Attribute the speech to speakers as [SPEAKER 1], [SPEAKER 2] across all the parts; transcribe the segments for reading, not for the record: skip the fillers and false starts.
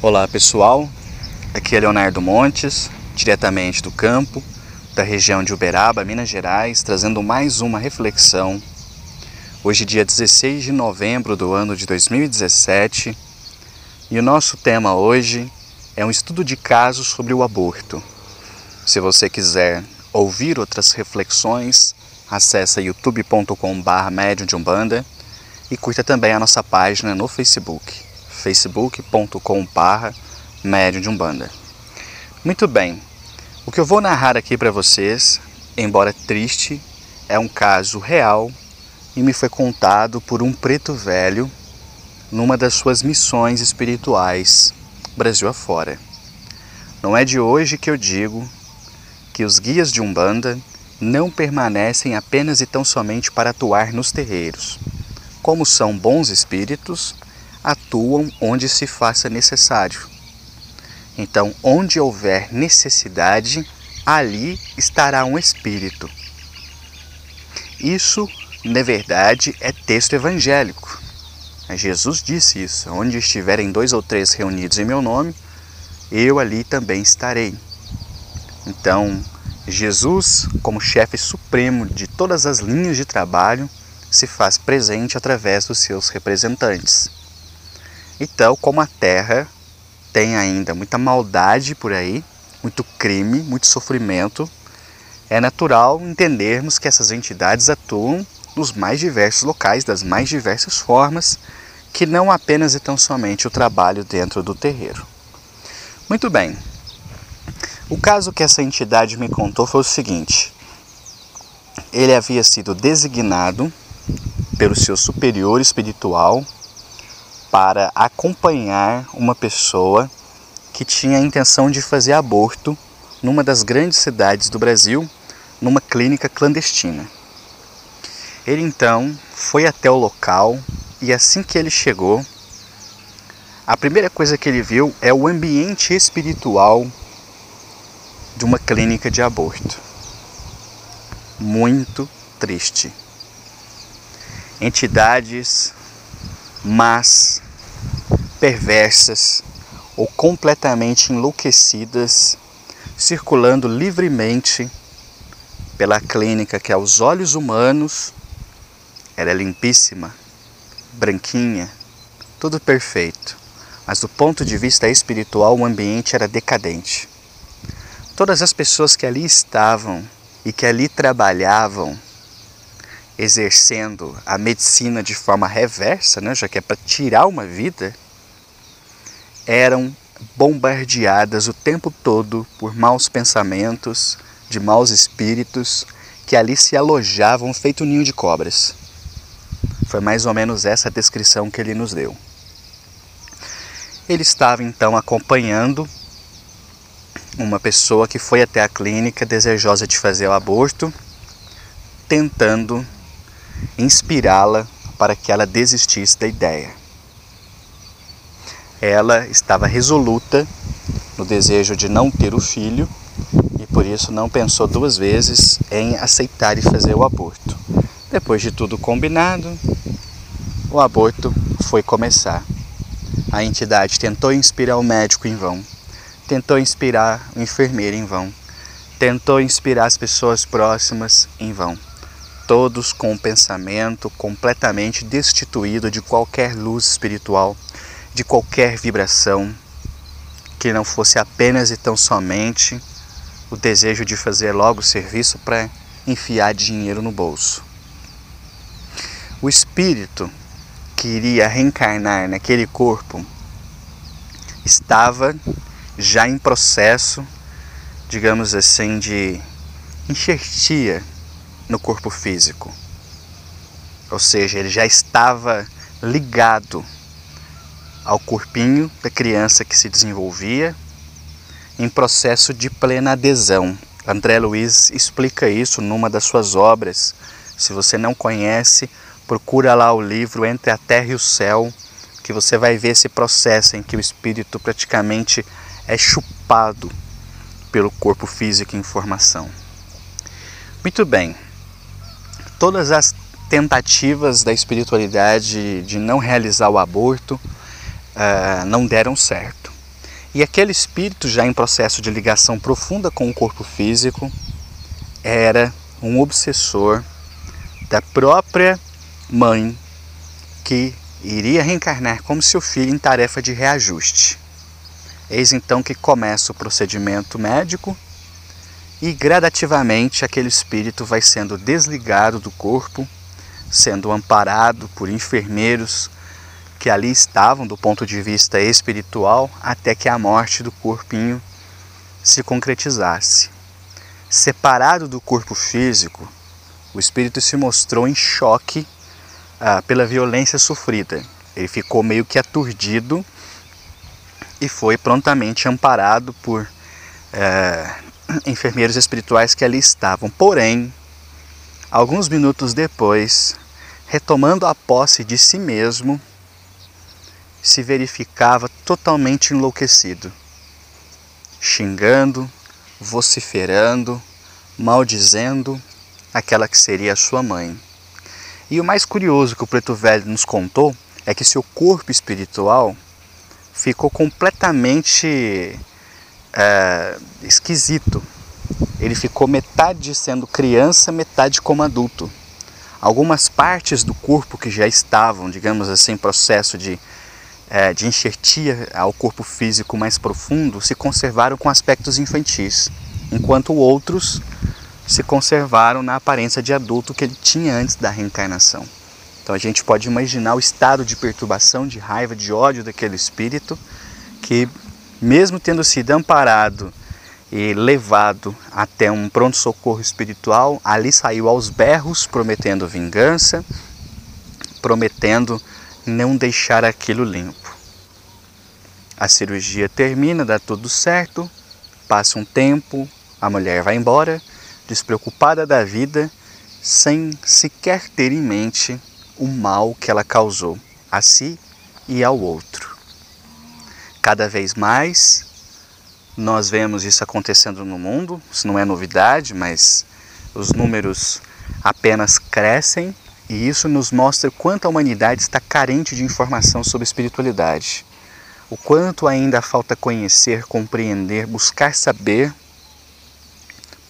[SPEAKER 1] Olá pessoal, aqui é Leonardo Montes, diretamente do campo, da região de Uberaba, Minas Gerais, trazendo mais uma reflexão. Hoje dia 16 de novembro do ano de 2017 e o nosso tema hoje é um estudo de caso sobre o aborto. Se você quiser ouvir outras reflexões, acesse youtube.com/Medium de Umbanda e curta também a nossa página no Facebook. facebook.com/Medium de Umbanda. Muito bem, o que eu vou narrar aqui para vocês, embora triste, é um caso real e me foi contado por um preto velho numa das suas missões espirituais, Brasil afora. Não é de hoje que eu digo que os guias de Umbanda não permanecem apenas e tão somente para atuar nos terreiros. Como são bons espíritos, atuam onde se faça necessário. Então, onde houver necessidade, ali estará um espírito. Isso, na verdade, é texto evangélico. Jesus disse isso: onde estiverem 2 ou 3 reunidos em meu nome, eu ali também estarei. Então, Jesus, como chefe supremo de todas as linhas de trabalho, se faz presente através dos seus representantes. Então, como a Terra tem ainda muita maldade por aí, muito crime, muito sofrimento, é natural entendermos que essas entidades atuam nos mais diversos locais, das mais diversas formas, que não apenas e tão somente o trabalho dentro do terreiro. Muito bem. O caso que essa entidade me contou foi o seguinte: ele havia sido designado pelo seu superior espiritual para acompanhar uma pessoa que tinha a intenção de fazer aborto numa das grandes cidades do Brasil, numa clínica clandestina. Ele então foi até o local e assim que ele chegou, a primeira coisa que ele viu é o ambiente espiritual de uma clínica de aborto. Muito triste. Entidades más, perversas ou completamente enlouquecidas, circulando livremente pela clínica que aos olhos humanos era limpíssima, branquinha, tudo perfeito, mas do ponto de vista espiritual o ambiente era decadente. Todas as pessoas que ali estavam e que ali trabalhavam, exercendo a medicina de forma reversa, já que é para tirar uma vida, eram bombardeadas o tempo todo por maus pensamentos, de maus espíritos, que ali se alojavam feito ninho de cobras. Foi mais ou menos essa a descrição que ele nos deu. Ele estava então acompanhando uma pessoa que foi até a clínica desejosa de fazer o aborto, tentando inspirá-la para que ela desistisse da ideia. Ela estava resoluta no desejo de não ter o filho e por isso não pensou 2 vezes em aceitar e fazer o aborto. Depois de tudo combinado, o aborto foi começar. A entidade tentou inspirar o médico em vão, tentou inspirar o enfermeiro em vão, tentou inspirar as pessoas próximas em vão. Todos com um pensamento completamente destituído de qualquer luz espiritual, de qualquer vibração, que não fosse apenas e tão somente o desejo de fazer logo o serviço para enfiar dinheiro no bolso. O espírito que iria reencarnar naquele corpo estava já em processo, digamos assim, de enxertia no corpo físico. Ou seja, ele já estava ligado ao corpinho da criança que se desenvolvia em processo de plena adesão. André Luiz explica isso numa das suas obras. Se você não conhece, procura lá o livro Entre a Terra e o Céu, que você vai ver esse processo em que o espírito praticamente é chupado pelo corpo físico em formação. Muito bem. Todas as tentativas da espiritualidade de não realizar o aborto não deram certo. E aquele espírito, já em processo de ligação profunda com o corpo físico, era um obsessor da própria mãe que iria reencarnar como seu filho em tarefa de reajuste. Eis então que começa o procedimento médico e gradativamente aquele espírito vai sendo desligado do corpo, sendo amparado por enfermeiros que ali estavam do ponto de vista espiritual até que a morte do corpinho se concretizasse. Separado do corpo físico, o espírito se mostrou em choque pela violência sofrida. Ele ficou meio que aturdido e foi prontamente amparado por enfermeiros espirituais que ali estavam. Porém, alguns minutos depois, retomando a posse de si mesmo, se verificava totalmente enlouquecido, xingando, vociferando, maldizendo aquela que seria a sua mãe. E o mais curioso que o Preto Velho nos contou é que seu corpo espiritual ficou completamente esquisito. Ele ficou metade sendo criança, metade como adulto. Algumas partes do corpo que já estavam, digamos assim, em processo de enxertia ao corpo físico mais profundo se conservaram com aspectos infantis, enquanto outros se conservaram na aparência de adulto que ele tinha antes da reencarnação. Então a gente pode imaginar o estado de perturbação, de raiva, de ódio daquele espírito que, mesmo tendo sido amparado e levado até um pronto-socorro espiritual, ali saiu aos berros prometendo vingança, prometendo não deixar aquilo limpo. A cirurgia termina, dá tudo certo, passa um tempo, a mulher vai embora, despreocupada da vida, sem sequer ter em mente o mal que ela causou a si e ao outro. Cada vez mais nós vemos isso acontecendo no mundo, isso não é novidade, mas os números apenas crescem e isso nos mostra o quanto a humanidade está carente de informação sobre espiritualidade. O quanto ainda falta conhecer, compreender, buscar saber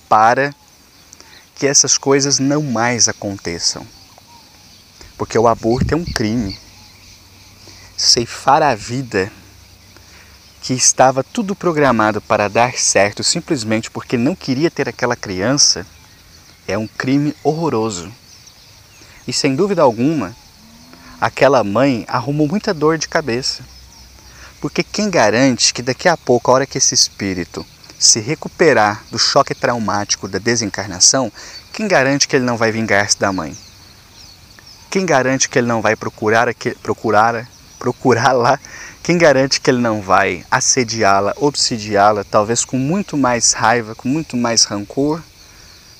[SPEAKER 1] para que essas coisas não mais aconteçam. Porque o aborto é um crime. Ceifar a vida que estava tudo programado para dar certo simplesmente porque não queria ter aquela criança é um crime horroroso. E sem dúvida alguma, aquela mãe arrumou muita dor de cabeça. Porque quem garante que daqui a pouco, a hora que esse espírito se recuperar do choque traumático da desencarnação, quem garante que ele não vai vingar-se da mãe? Quem garante que ele não vai procurá-la? Quem garante que ele não vai assediá-la, obsidiá-la, talvez com muito mais raiva, com muito mais rancor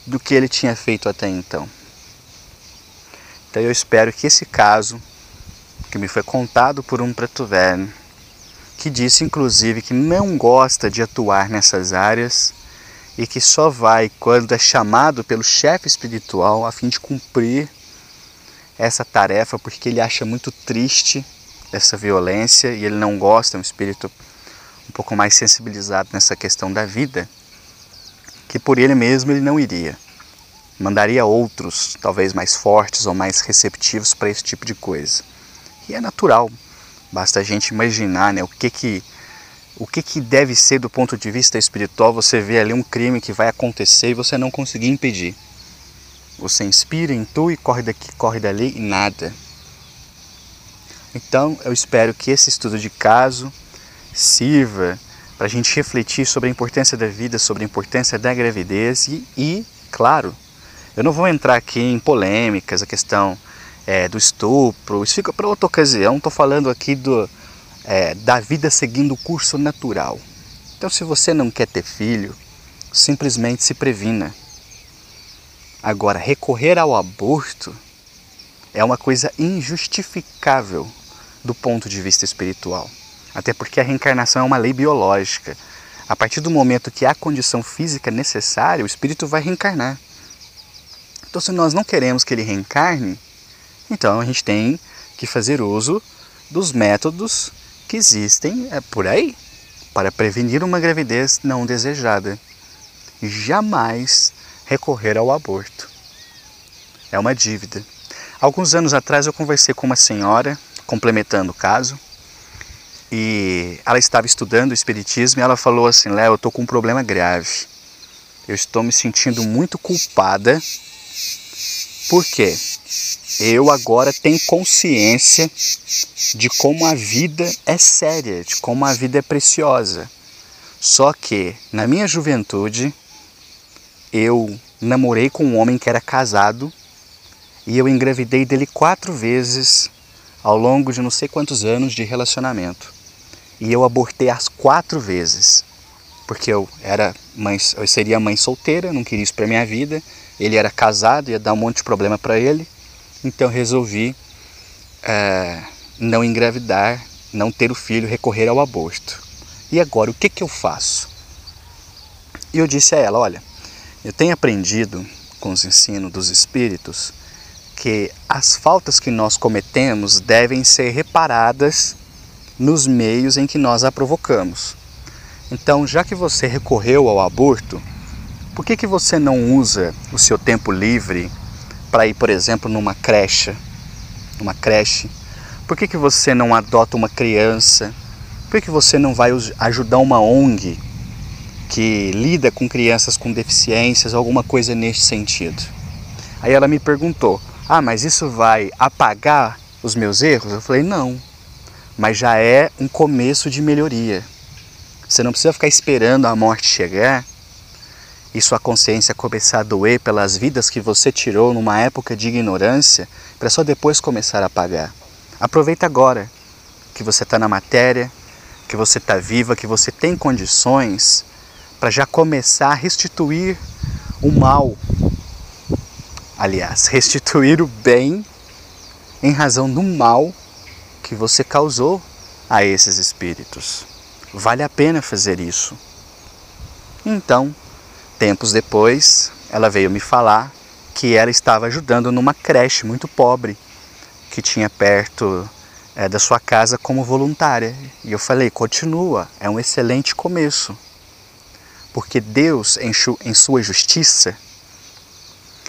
[SPEAKER 1] do que ele tinha feito até então? Então eu espero que esse caso, que me foi contado por um preto velho, que disse inclusive que não gosta de atuar nessas áreas e que só vai quando é chamado pelo chefe espiritual a fim de cumprir essa tarefa, porque ele acha muito triste essa violência e ele não gosta, é um espírito um pouco mais sensibilizado nessa questão da vida, que por ele mesmo ele não iria. Mandaria outros, talvez mais fortes ou mais receptivos para esse tipo de coisa. E é natural, basta a gente imaginar, né, o que deve ser do ponto de vista espiritual. Você vê ali um crime que vai acontecer e você não conseguir impedir. Você inspira, intui, corre daqui, corre dali e nada. Então eu espero que esse estudo de caso sirva para a gente refletir sobre a importância da vida, sobre a importância da gravidez e claro, eu não vou entrar aqui em polêmicas, a questão do estupro, isso fica para outra ocasião. Estou falando aqui da vida seguindo o curso natural. Então se você não quer ter filho, simplesmente se previna. Agora, recorrer ao aborto é uma coisa injustificável do ponto de vista espiritual. Até porque a reencarnação é uma lei biológica. A partir do momento que há condição física necessária, o espírito vai reencarnar. Então, se nós não queremos que ele reencarne, então a gente tem que fazer uso dos métodos que existem por aí. para prevenir uma gravidez não desejada. Jamais recorrer ao aborto. É uma dívida. Alguns anos atrás eu conversei com uma senhora, complementando o caso, e ela estava estudando o espiritismo e ela falou assim: Léo, eu estou com um problema grave. Eu estou me sentindo muito culpada. Por quê? Eu agora tenho consciência de como a vida é séria, de como a vida é preciosa. Só que, na minha juventude, eu namorei com um homem que era casado e eu engravidei dele 4 vezes ao longo de não sei quantos anos de relacionamento. E eu abortei as 4 vezes, porque eu seria mãe solteira, não queria isso para minha vida. Ele era casado, ia dar um monte de problema para ele. Então eu resolvi não engravidar, não ter o filho, recorrer ao aborto. E agora, o que eu faço? E eu disse a ela: olha, eu tenho aprendido com os ensinos dos espíritos que as faltas que nós cometemos devem ser reparadas nos meios em que nós a provocamos. Então, já que você recorreu ao aborto, por que você não usa o seu tempo livre para ir, por exemplo, numa creche? Por que você não adota uma criança? Por que você não vai ajudar uma ONG que lida com crianças com deficiências, alguma coisa neste sentido? Aí ela me perguntou: mas isso vai apagar os meus erros? Eu falei: não, mas já é um começo de melhoria. Você não precisa ficar esperando a morte chegar e sua consciência começar a doer pelas vidas que você tirou numa época de ignorância, para só depois começar a pagar. Aproveita agora que você está na matéria, que você está viva, que você tem condições para já começar a restituir o mal. Aliás, restituir o bem em razão do mal que você causou a esses espíritos. Vale a pena fazer isso. Então, tempos depois, ela veio me falar que ela estava ajudando numa creche muito pobre que tinha perto da sua casa como voluntária. E eu falei: continua, é um excelente começo. Porque Deus, em sua justiça,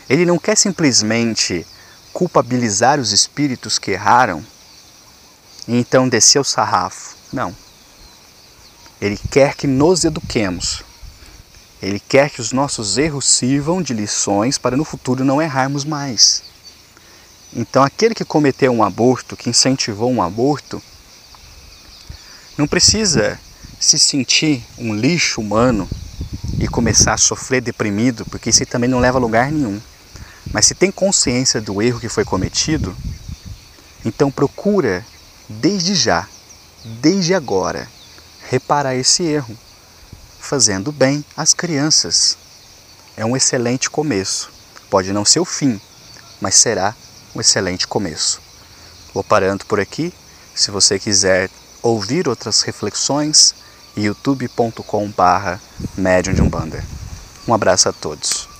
[SPEAKER 1] Ele não quer simplesmente culpabilizar os espíritos que erraram e então descer o sarrafo. Não. Ele quer que nos eduquemos. Ele quer que os nossos erros sirvam de lições para no futuro não errarmos mais. Então aquele que cometeu um aborto, que incentivou um aborto, não precisa se sentir um lixo humano e começar a sofrer deprimido, porque isso também não leva a lugar nenhum. Mas se tem consciência do erro que foi cometido, então procura desde já, desde agora, reparar esse erro, fazendo bem às crianças. É um excelente começo. Pode não ser o fim, mas será um excelente começo. Vou parando por aqui. Se você quiser ouvir outras reflexões, youtube.com/Médium de Umbanda. Um abraço a todos.